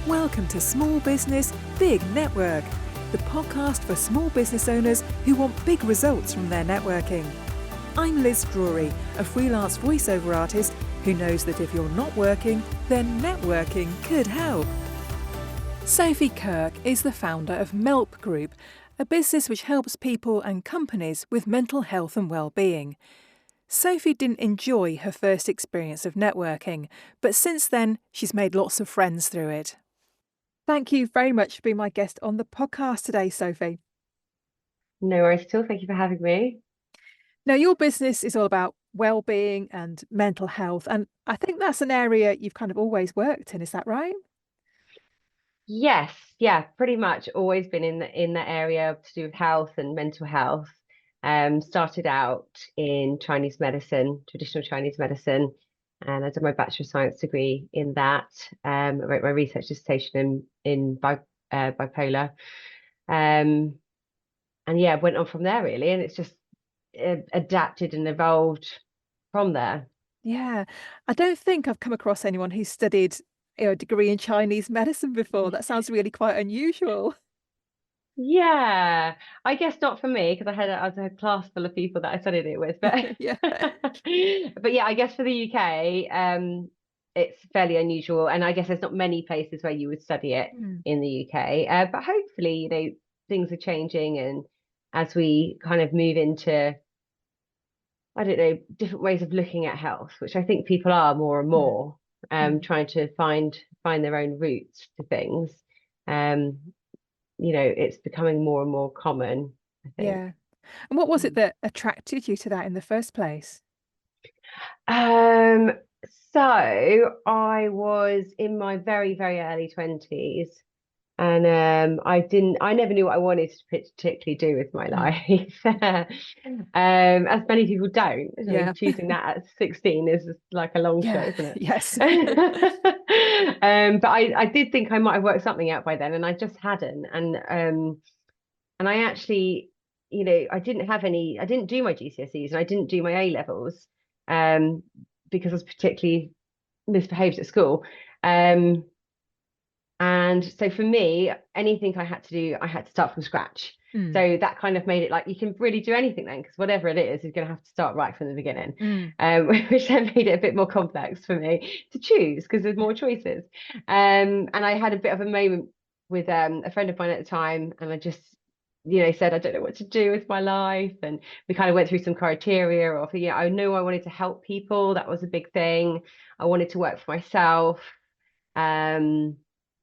Welcome to Small Business, Big Network, the podcast for small business owners who want big results from their networking. I'm Liz Drury, a freelance voiceover artist who knows that if you're not working, then networking could help. Sophie Kirk is the founder of Melp Group, a business which helps people and companies with mental health and well-being. Sophie didn't enjoy her first experience of networking, but since then she's made lots of friends through it. Thank you very much for being my guest on the podcast today, Sophie. No worries at all. Thank you for having me. Now, your business is all about well-being and mental health, and I think that's an area you've kind of always worked in. Is that right? Yes, yeah, pretty much always been in that area to do with health and mental health. Started out in Chinese medicine, traditional Chinese medicine, and I did my Bachelor of Science degree in that. I wrote my research dissertation in bipolar. And yeah, went on from there really, and it's just adapted and evolved from there. Yeah. I don't think I've come across anyone who studied a degree in Chinese medicine before. That sounds really quite unusual. Yeah, I guess not for me because I had a class full of people that I studied it with, but Yeah. but yeah, I guess for the UK, it's fairly unusual, and I guess there's not many places where you would study it Mm. in the UK. But hopefully, things are changing, and as we kind of move into, I don't know, different ways of looking at health, which I think people are more and Mm. more, Mm. trying to find their own roots to things. Um, it's becoming more and more common, I think. Yeah. And what was it that attracted you to that in the first place? Um, so I was in my very, very early 20s, and I never knew what I wanted to particularly do with my Mm. life. As many people don't. I mean, Yeah. choosing that at 16 is like a long shot, Yeah. isn't it? Yes. But I did think I might have worked something out by then, and I just hadn't. And I actually, I didn't do my GCSEs and I didn't do my A levels, um, because I was particularly misbehaved at school. Um, and so for me, anything I had to do, I had to start from scratch. Mm. So that kind of made it like you can really do anything then, because whatever it is going to have to start right from the beginning, Mm. which then made it a bit more complex for me to choose because there's more choices. And I had a bit of a moment with a friend of mine at the time, and I just, said, I don't know what to do with my life. And we kind of went through some criteria of, I knew I wanted to help people. That was a big thing. I wanted to work for myself. Um,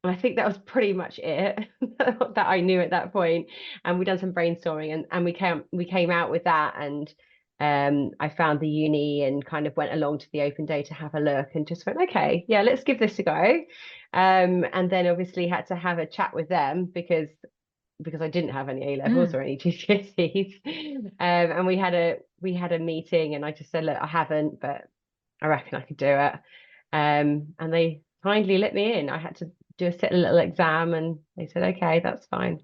and I think that was pretty much it that I knew at that point. And we done some brainstorming, and we came out with that. And I found the uni and kind of went along to the open day to have a look and just went, okay, yeah, let's give this a go. And then obviously had to have a chat with them because I didn't have any A levels Mm. or any GCSEs. And we had a meeting, and I just said, look, I haven't, but I reckon I could do it. And they kindly let me in. I had to do a little exam, and they said, okay, that's fine.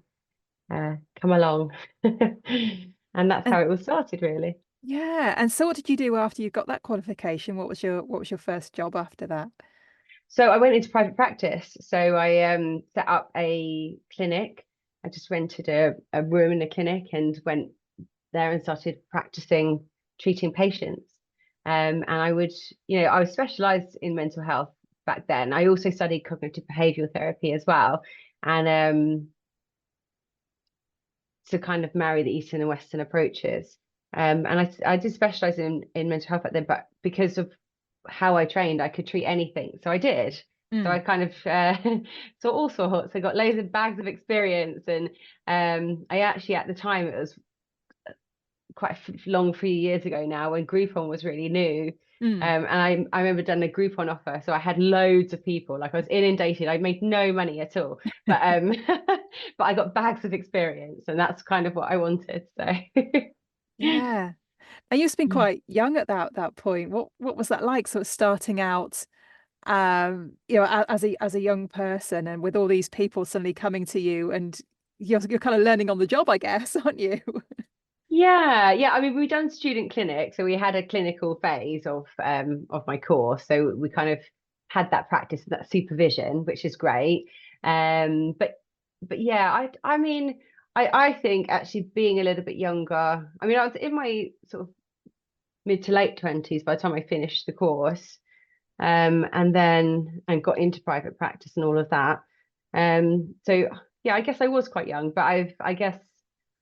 Come along. And that's And how it all started, really. yeah. And so what did you do after you got that qualification? What was your first job after that? So I went into private practice. So I set up a clinic. I just rented a room in a clinic and went there and started practicing treating patients. And I was specialized in mental health back then. I also studied cognitive behavioral therapy as well. And to kind of marry the Eastern and Western approaches. And I did specialize in mental health back then, but because of how I trained, I could treat anything. So I did. So I Mm. kind of saw all sorts. I got loads of bags of experience. And I actually, at the time, it was quite a long few years ago now when Groupon was really new. Mm. And I remember done a Groupon offer. So I had loads of people, like I was inundated. I made no money at all. But but I got bags of experience, and that's kind of what I wanted. So Yeah. And you must have been quite young at that point. What was that like, sort of starting out, as a young person, and with all these people suddenly coming to you, and you're kind of learning on the job, I guess, aren't you? yeah. I mean, we done student clinic, so we had a clinical phase of my course. So we kind of had that practice, that supervision, which is great. But yeah, I mean, I think actually being a little bit younger, I mean, I was in my sort of mid to late 20s by the time I finished the course, and got into private practice and all of that. So yeah, I guess I was quite young, but I guess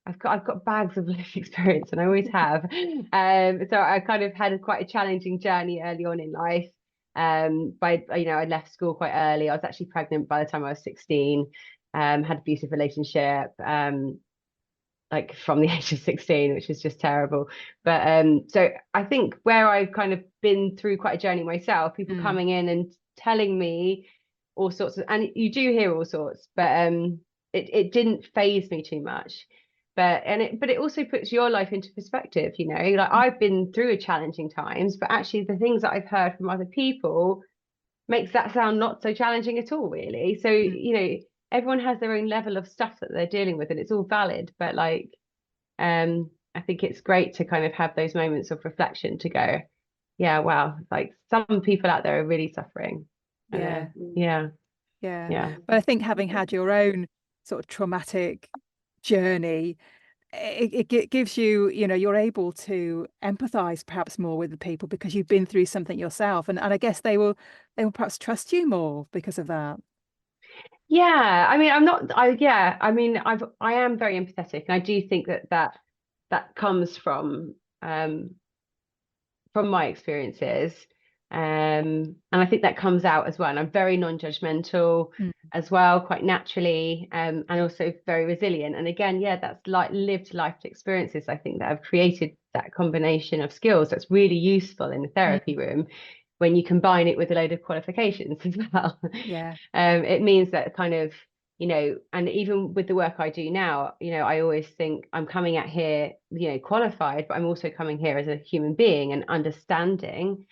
I've got bags of lived experience, and I always have. So I kind of had quite a challenging journey early on in life. I left school quite early. I was actually pregnant by the time I was 16. Had an abusive relationship. Like from the age of 16, which is just terrible. But so I think where I've kind of been through quite a journey myself, people coming in and telling me all sorts of, and you do hear all sorts, but it didn't faze me too much. But it also puts your life into perspective, you know, like I've been through challenging times, but actually the things that I've heard from other people makes that sound not so challenging at all, really. So, you know, everyone has their own level of stuff that they're dealing with, and it's all valid. But like, I think it's great to kind of have those moments of reflection to go, yeah, wow, like some people out there are really suffering. Yeah. Yeah. Yeah. But I think having had your own sort of traumatic journey, it gives you, you know, you're able to empathize perhaps more with the people because you've been through something yourself. And I guess they will perhaps trust you more because of that. Yeah. I mean, I mean, I am very empathetic, and I do think that comes from my experiences. And I think that comes out as well. And I'm very non-judgmental as well, quite naturally, and also very resilient. And again, yeah, that's like lived life experiences, I think, that have created that combination of skills that's really useful in the therapy room when you combine it with a load of qualifications as well. Yeah. It means that kind of, you know, and even with the work I do now, you know, I always think I'm coming at here, you know, qualified, but I'm also coming here as a human being and understanding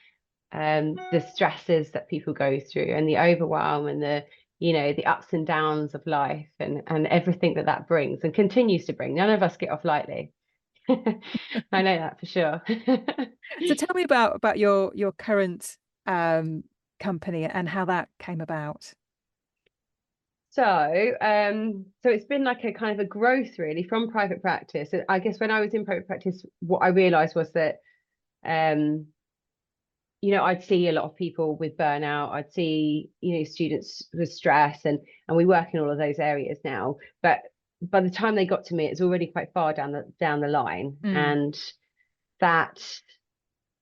the stresses that people go through and the overwhelm and the, you know, the ups and downs of life and everything that brings and continues to bring. None of us get off lightly. I know that for sure. So tell me about your current company and how that came about. So it's been like a kind of a growth really from private practice. I guess when I was in private practice, what I realized was that, you know, I'd see a lot of people with burnout. I'd see, you know, students with stress, and we work in all of those areas now. But by the time they got to me, it's already quite far down the line, and that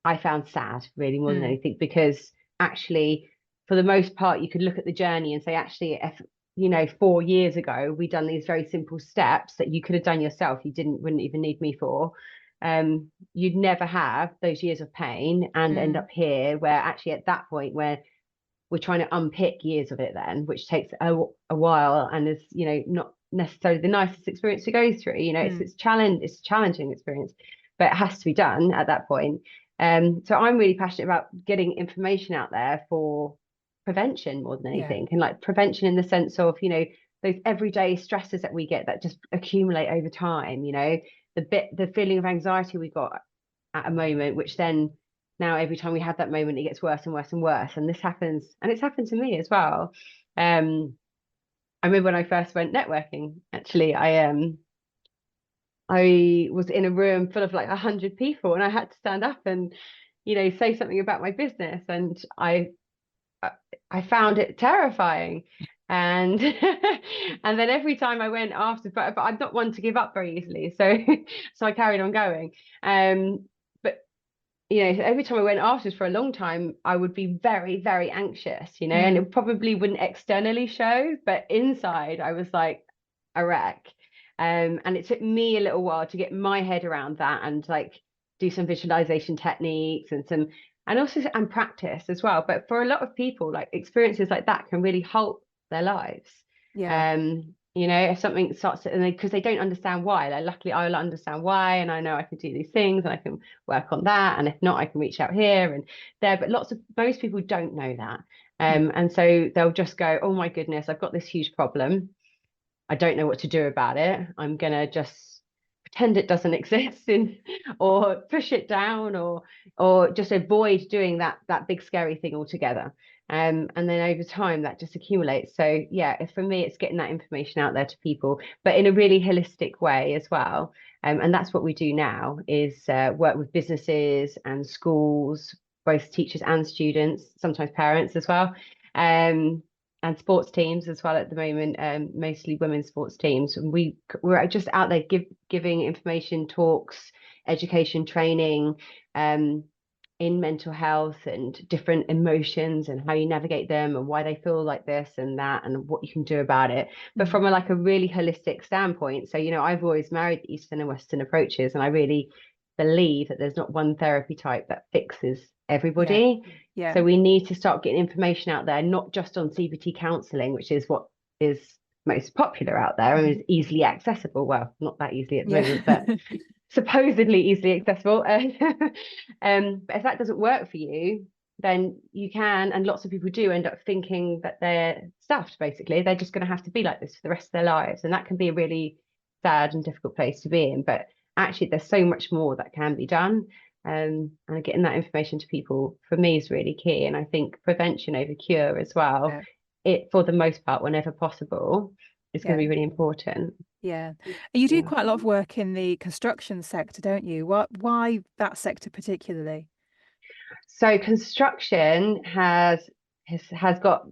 I found sad really more than anything, because actually, for the most part, you could look at the journey and say, actually, if you know, 4 years ago, we'd done these very simple steps that you could have done yourself. You wouldn't even need me for. You'd never have those years of pain and end up here, where actually at that point where we're trying to unpick years of it then, which takes a while and is, you know, not necessarily the nicest experience to go through. You know, it's a challenging experience, but it has to be done at that point. So I'm really passionate about getting information out there for prevention more than anything, and like prevention in the sense of, you know, those everyday stresses that we get that just accumulate over time, you know, the feeling of anxiety we got at a moment, which then now every time we have that moment it gets worse and worse and worse. And this happens, and it's happened to me as well. I remember when I first went networking, actually, I was in a room full of like 100 people, and I had to stand up and, you know, say something about my business, and I found it terrifying. And and then every time I went after, but I'm not one to give up very easily, so so I carried on going. But you know, every time I went afterwards for a long time, I would be very, very anxious, you know, and it probably wouldn't externally show, but inside I was like a wreck. And it took me a little while to get my head around that and like do some visualization techniques and also and practice as well. But for a lot of people, like experiences like that can really halt their lives. You know, if something starts to, and because they don't understand why, like luckily I'll understand why, and I know I can do these things and I can work on that, and if not, I can reach out here and there. But most people don't know that, and so they'll just go, oh my goodness, I've got this huge problem, I don't know what to do about it, I'm gonna just pretend it doesn't exist or push it down, or just avoid doing that big scary thing altogether. And then over time that just accumulates. So yeah, for me, it's getting that information out there to people, but in a really holistic way as well. And that's what we do now, is work with businesses and schools, both teachers and students, sometimes parents as well, and sports teams as well at the moment, mostly women's sports teams. And we're just out there giving information, talks, education, training, in mental health and different emotions and how you navigate them and why they feel like this and that and what you can do about it, but from a really holistic standpoint. So, I've always married the Eastern and Western approaches, and I really believe that there's not one therapy type that fixes everybody. Yeah. So we need to start getting information out there, not just on CBT counselling, which is what is most popular out there and is easily accessible. Well, not that easily at the moment, but supposedly easily accessible. But if that doesn't work for you, then you can, and lots of people do, end up thinking that they're stuffed. Basically, they're just going to have to be like this for the rest of their lives, and that can be a really sad and difficult place to be in. But actually, there's so much more that can be done. And getting that information to people, for me, is really key. And I think prevention over cure as well, it, for the most part, whenever possible, is going to be really important. Yeah. And you do quite a lot of work in the construction sector, don't you? Why that sector particularly? So construction has got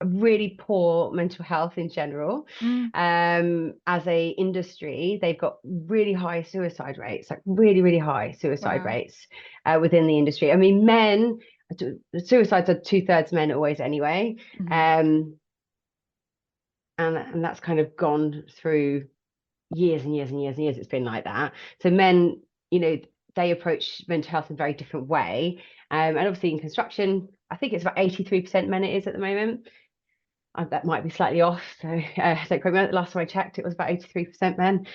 really poor mental health in general. As a industry, they've got really high suicide rates, like really high suicide rates within the industry. I mean, suicides are 2/3 men always anyway. And that's kind of gone through years and years and years and years. It's been like that. So men, they approach mental health in a very different way. And obviously in construction, I think it's about 83% men it is at the moment. That might be slightly off. So don't quote me. Last time I checked, it was about 83% men.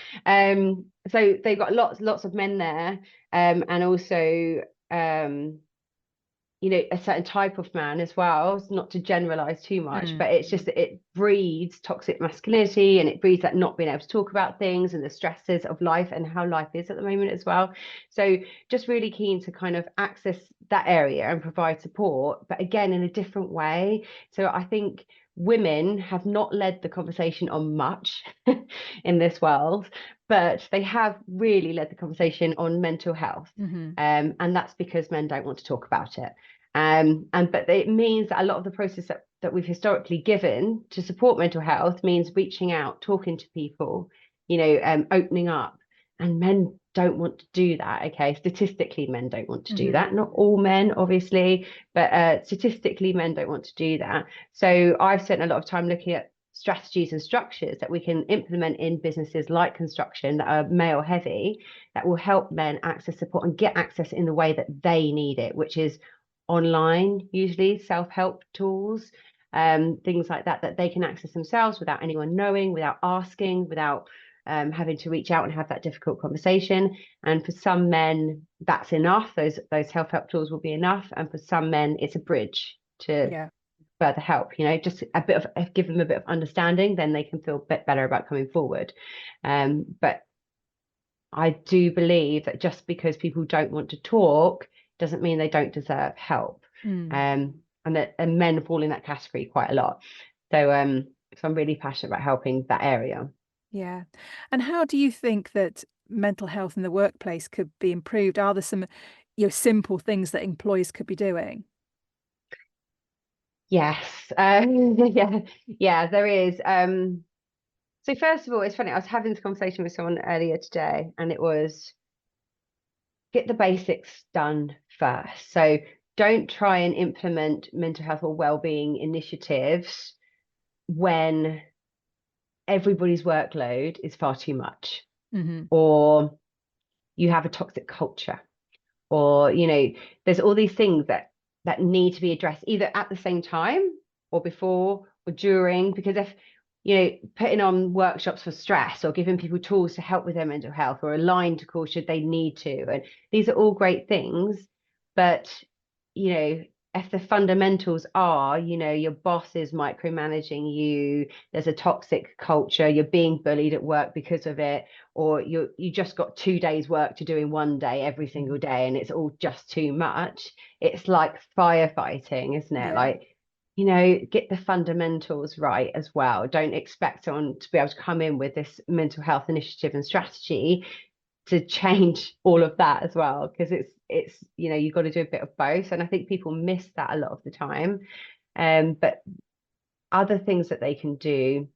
So they've got lots of men there. And also, a certain type of man as well. It's not to generalize too much, but it's just that it breeds toxic masculinity, and it breeds that not being able to talk about things and the stresses of life and how life is at the moment as well. So just really keen to kind of access that area and provide support, but again, in a different way. So I think women have not led the conversation on much in this world, but they have really led the conversation on mental health. And that's because men don't want to talk about it. But it means that a lot of the process that we've historically given to support mental health means reaching out, talking to people, opening up, and men don't want to do that. Okay, statistically, men don't want to do that. Not all men, obviously, but statistically, men don't want to do that. So I've spent a lot of time looking at strategies and structures that we can implement in businesses like construction that are male heavy, that will help men access support and get access in the way that they need it, which is online, usually self-help tools, things like that they can access themselves without anyone knowing, without asking, without having to reach out and have that difficult conversation. And for some men, that's enough. Those self-help tools will be enough. And for some men, it's a bridge to further help, just give them a bit of understanding, then they can feel a bit better about coming forward. But I do believe that just because people don't want to talk doesn't mean they don't deserve help. And men fall in that category quite a lot. So I'm really passionate about helping that area. Yeah. And how do you think that mental health in the workplace could be improved? Are there some simple things that employees could be doing? Yes. Yeah, there is. So first of all, it's funny, I was having this conversation with someone earlier today, and it was get the basics done first. So don't try and implement mental health or well-being initiatives when everybody's workload is far too much, or you have a toxic culture, or there's all these things that need to be addressed either at the same time or before or during. Because if putting on workshops for stress or giving people tools to help with their mental health, or a line to call should they need to, and these are all great things, but if the fundamentals are, you know, your boss is micromanaging you, there's a toxic culture, you're being bullied at work because of it, or you just got 2 days work to do in one day every single day, and it's all just too much. It's like firefighting, isn't it? Yeah. Like, you know, get the fundamentals right as well. Don't expect someone to be able to come in with this mental health initiative and strategy to change all of that as well, because it's you know, you've got to do a bit of both, and I think people miss that a lot of the time. But other things that they can do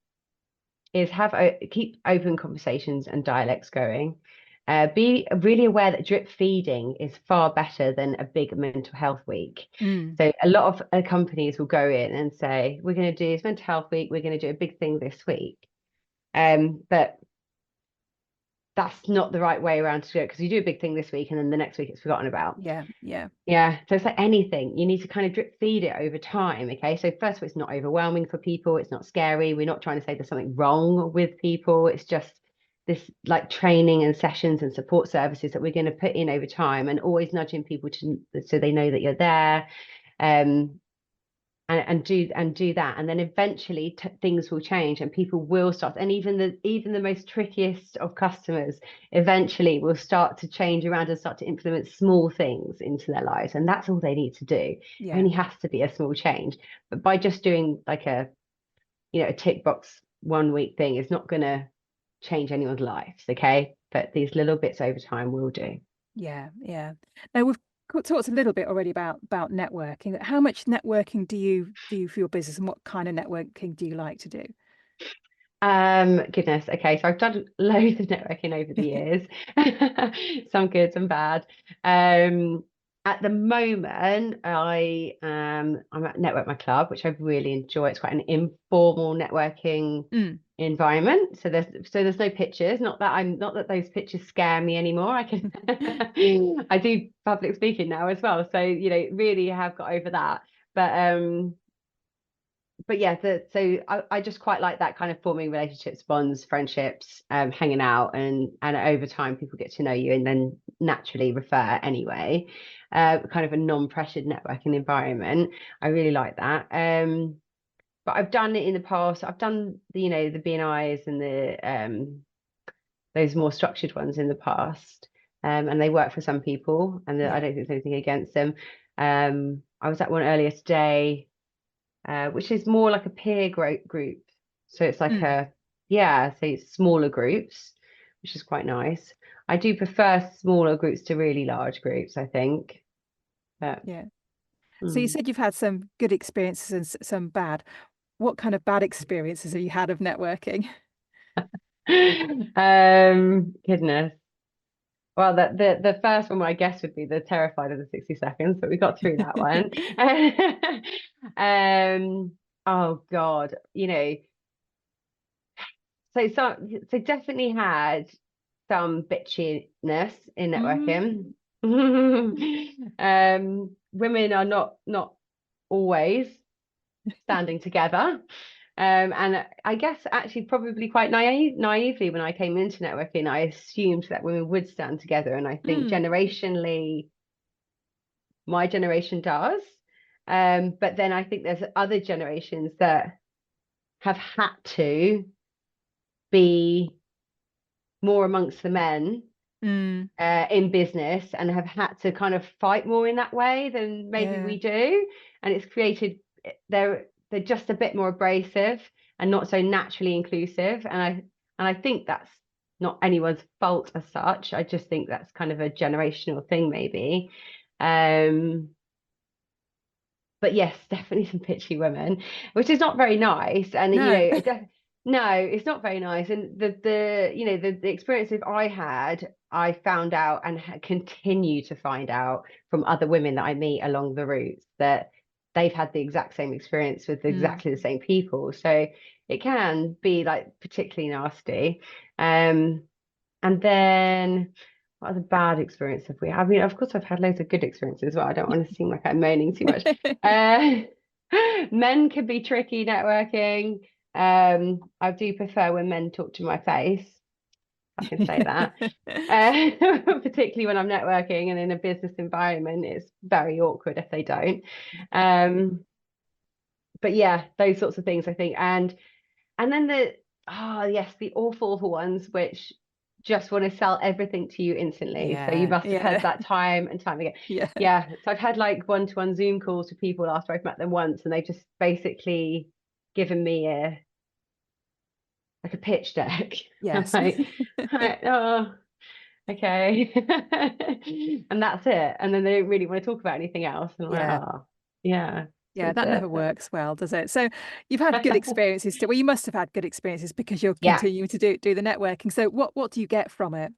is keep open conversations and dialects going. Be really aware that drip feeding is far better than a big mental health week. So a lot of companies will go in and say, we're going to do this mental health week, we're going to do a big thing this week, but that's not the right way around to do it, because you do a big thing this week and then the next week it's forgotten about. Yeah. Yeah. Yeah. So it's like anything, you need to kind of drip feed it over time. Okay. So first of all, it's not overwhelming for people. It's not scary. We're not trying to say there's something wrong with people. It's just this like training and sessions and support services that we're going to put in over time, and always nudging people to, so they know that you're there. And do that, and then eventually things will change and people will start, and even the most trickiest of customers eventually will start to change around and start to implement small things into their lives, and that's all they need to do. It only has to be a small change, but by just doing like a, you know, a tick box 1 week thing is not going to change anyone's lives. Okay, but these little bits over time will do. Yeah. Yeah. Now we've talked a little bit already about networking. How much networking do you do for your business, and what kind of networking do you like to do? Goodness. Okay, so I've done loads of networking over the years, some good, some bad. At the moment, I'm at Network My Club, which I really enjoy. It's quite an informal networking environment. So there's no pictures. Not that those pictures scare me anymore. I can I do public speaking now as well. So, you know, really have got over that. But yeah, so I just quite like that kind of forming relationships, bonds, friendships, hanging out, and over time people get to know you and then naturally refer anyway. Kind of a non-pressured networking environment. I really like that. But I've done it in the past. I've done the, you know, the BNIs and the those more structured ones in the past. And they work for some people, and I don't think there's anything against them. I was at one earlier today, which is more like a peer group. So it's like so it's smaller groups, which is quite nice. I do prefer smaller groups to really large groups, I think. But Yeah. So you said you've had some good experiences and some bad. What kind of bad experiences have you had of networking? Goodness. Well, the first one I guess would be the terrified of the 60 seconds, but we got through that one. Oh God, you know, so definitely had some bitchiness in networking. Women are not always standing together. And I guess actually probably quite naively when I came into networking, I assumed that women would stand together. And I think generationally, my generation does. But then I think there's other generations that have had to be more amongst the men in business, and have had to kind of fight more in that way than maybe we do. And it's created, they're just a bit more abrasive and not so naturally inclusive. And I think that's not anyone's fault as such. I just think that's kind of a generational thing maybe. But yes, definitely some pitchy women, which is not very nice. And you know, no, it's not very nice. And the you know, the experiences I had, I found out and continue to find out from other women that I meet along the routes, that they've had the exact same experience with exactly the same people. So it can be like particularly nasty. And then what other bad experience have we had? I mean, of course, I've had loads of good experiences as well. I don't want to seem like I'm moaning too much. Men can be tricky networking. I do prefer when men talk to my face. I can say that. Particularly when I'm networking and in a business environment, it's very awkward if they don't. But yeah, those sorts of things, I think. And then the awful ones, which just want to sell everything to you instantly. So you must have heard that time and time again. Yeah. So I've had like one-to-one Zoom calls with people after I've met them once, and they've just basically given me a pitch deck. Yes. I'm like, oh, okay. And that's it. And then they don't really want to talk about anything else. And I'm like, oh, yeah. Yeah, that never works well, does it? So you've had good experiences well, you must have had good experiences because you're continuing to do the networking. So what do you get from it?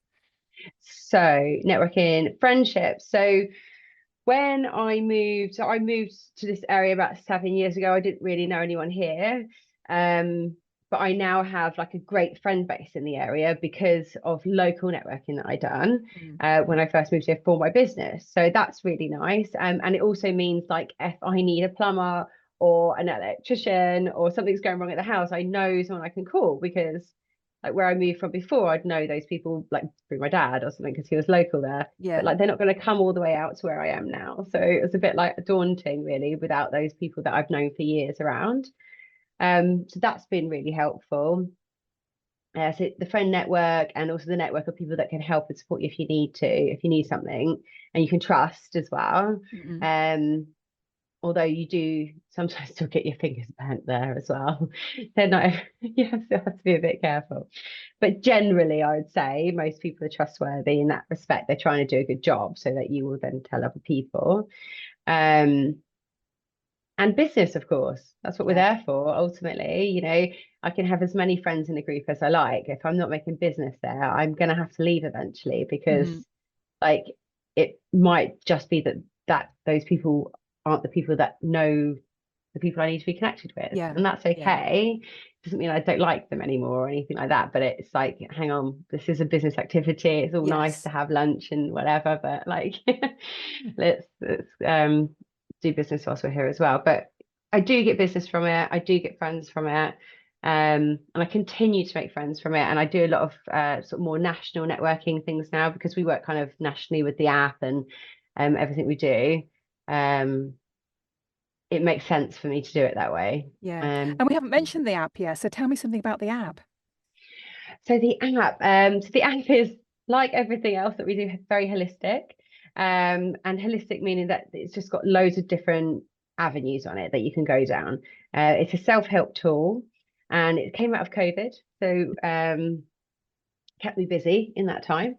So networking, friendships. So when I moved to this area about 7 years ago. I didn't really know anyone here. But I now have like a great friend base in the area because of local networking that I done when I first moved here for my business. So that's really nice. And it also means like if I need a plumber or an electrician or something's going wrong at the house, I know someone I can call, because like where I moved from before, I'd know those people like through my dad or something because he was local there. But like they're not going to come all the way out to where I am now. So it was a bit like daunting really without those people that I've known for years around. So that's been really helpful. So the friend network and also the network of people that can help and support you if you need something and you can trust as well. Although you do sometimes still get your fingers burnt there as well. They're not, you have to be a bit careful. But generally, I would say most people are trustworthy in that respect. They're trying to do a good job so that you will then tell other people. And business, of course, that's what we're there for. Ultimately, I can have as many friends in a group as I like. If I'm not making business there, I'm going to have to leave eventually because like it might just be that those people aren't the people that know the people I need to be connected with. And that's okay. Doesn't mean I don't like them anymore or anything like that. But it's like, hang on, this is a business activity. It's all nice to have lunch and whatever, but like let's do business whilst we're here as well. But I do get business from it. I do get friends from it. And I continue to make friends from it. And I do a lot of sort of more national networking things now because we work kind of nationally with the app and everything we do. It makes sense for me to do it that way. And we haven't mentioned the app yet. So tell me something about the app. So the app is like everything else that we do, very holistic. And holistic meaning that it's just got loads of different avenues on it that you can go down. It's a self-help tool and it came out of COVID. So kept me busy in that time.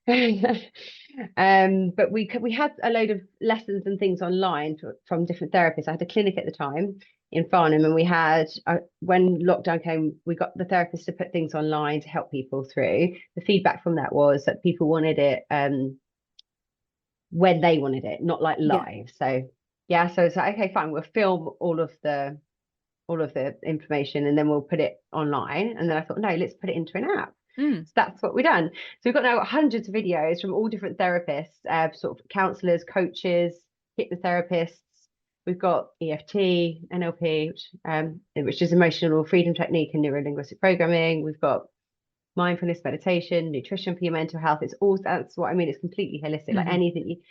But we had a load of lessons and things online from different therapists. I had a clinic at the time in Farnham, and we had when lockdown came, we got the therapists to put things online to help people through. The feedback from that was that people wanted it when they wanted it, not like live. So so it's like, okay, fine, we'll film all of the information and then we'll put it online. And then I thought, no, let's put it into an app. So that's what we've done. So we've got now hundreds of videos from all different therapists, sort of counselors, coaches, hypnotherapists. We've got EFT, NLP, which is emotional freedom technique and neuro-linguistic programming. We've got mindfulness, meditation, nutrition for your mental health. That's what I mean. It's completely holistic, like anything,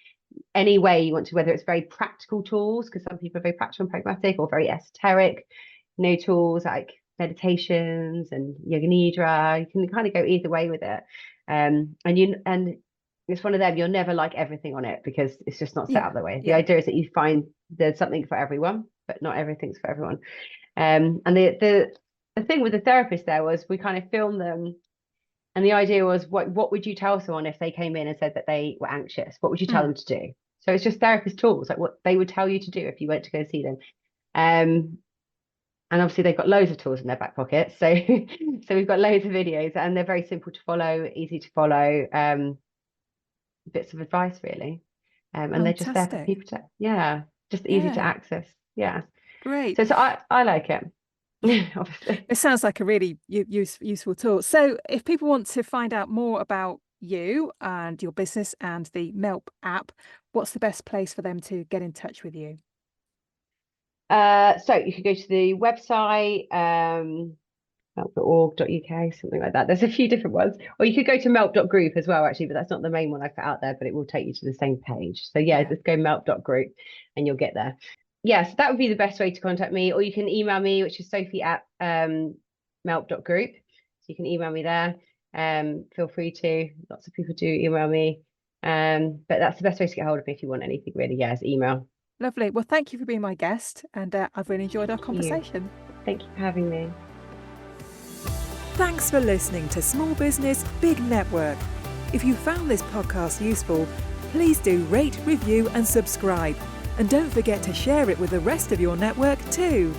any way you want to, whether it's very practical tools, because some people are very practical and pragmatic, or very esoteric, tools like meditations and yoga nidra. You can kind of go either way with it. And it's one of them, you'll never like everything on it because it's just not set up that way. The idea is that you find there's something for everyone, but not everything's for everyone. And the thing with the therapist there was we kind of filmed them, and the idea was what would you tell someone if they came in and said that they were anxious? What would you tell them to do? So it's just therapist tools, like what they would tell you to do if you went to go see them. And obviously they've got loads of tools in their back pocket. So we've got loads of videos and they're very simple to follow, easy to follow, bits of advice really. And they're just there for people to, just easy to access. Yeah. Great. So I like it. Obviously. It sounds like a really useful tool. So if people want to find out more about you and your business and the Melp app, what's the best place for them to get in touch with you? So you could go to the website, melp.org.uk, something like that. There's a few different ones. Or you could go to melp.group as well, actually, but that's not the main one I put out there, but it will take you to the same page. So yeah, just go melp.group and you'll get there. Yes, that would be the best way to contact me. Or you can email me, which is Sophie at melp.group. So you can email me there. Feel free to. Lots of people do email me. But that's the best way to get hold of me if you want anything, really. Yeah, is email. Lovely. Well, thank you for being my guest, and I've really enjoyed our conversation. Thank you for having me. Thanks for listening to Small Business, Big Network. If you found this podcast useful, please do rate, review and subscribe. And don't forget to share it with the rest of your network too.